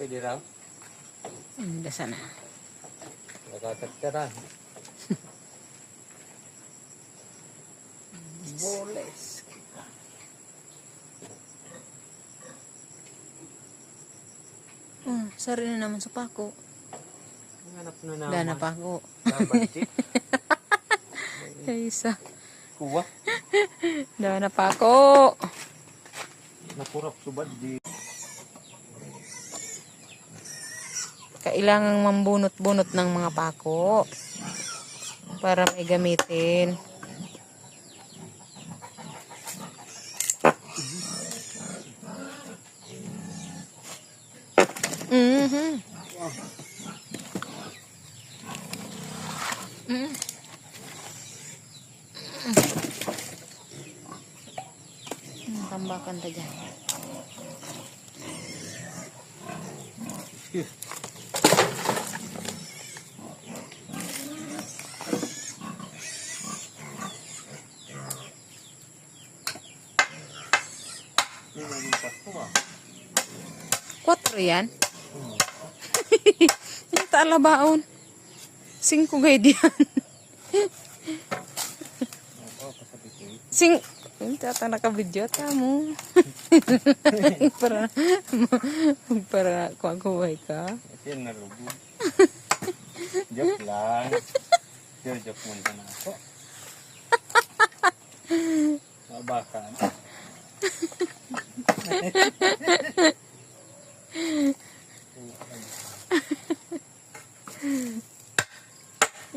Pwede raw. Hindi sana. Nakakatira. Boles. Sari na naman sa pako. Hanap na naman. Dana pa ako. Gabantik. Isa. Kuha. Dana pa ako. Napurap subad di. Kailangang mambunot-bunot ng mga pako para may gamitin. Tambakan ta dyan. Kwatro yan? Yung talabaon. 5 gay diyan. Tata naka-video mo. para kuha-kuhay ka. Yan narubo. Joke lang. Joke muna na ako. Mabakan.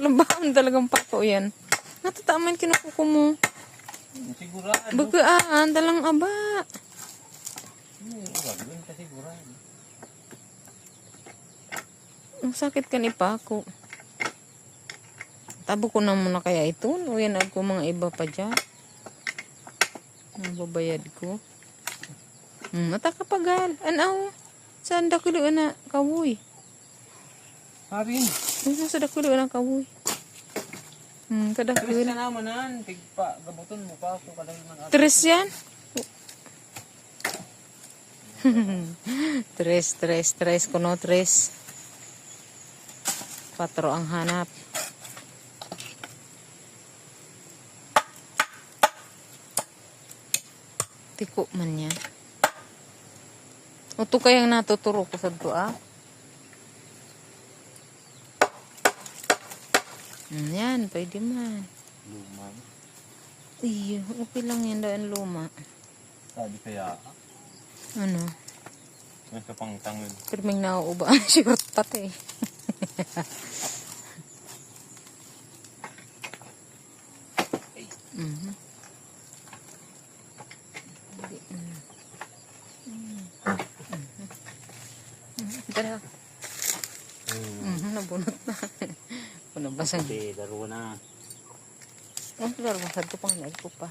Labahan talagang pako yan. Natataman kinukuko mo. Sigurado. Bagaan, dalang aba. Gagawin ka sigurado. Ang sakit ka ni Pako. Tabo ko na muna kaya ito. O yan ako mga iba pa dyan. Nababayad ko. Matakapagal. Anaw. Saan dakulo na kawoy? Harin. Sa dakulo na kawoy. Tres na naman nan. Tigpa. Gabuton mo pa ako. Tres yan? Tres. Kuno tres. 4 ang hanap. Tiko man yan. Ito kayang natuturo ko sa doa. Yan, pwede man. Luma. Iyo, okay lang yan daan luma. Sabi kaya. Ano? May kapang tangin. Pirming nauuba ang short pati. Tara. Nabunot na. Nabasag. Hindi, laro na. Laro na. Saan ko pang naig ko pa.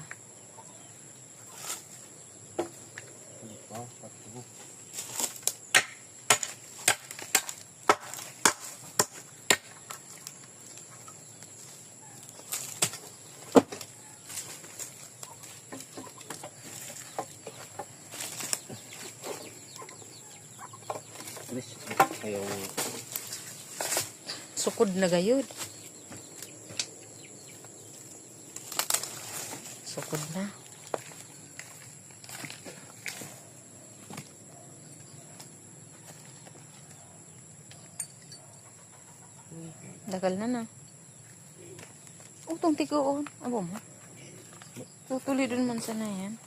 Ayaw. Sukod na gayod. Sukod na. Dagal na. Utong tikoon. Abo mo. Tutuloy dun man sana yan.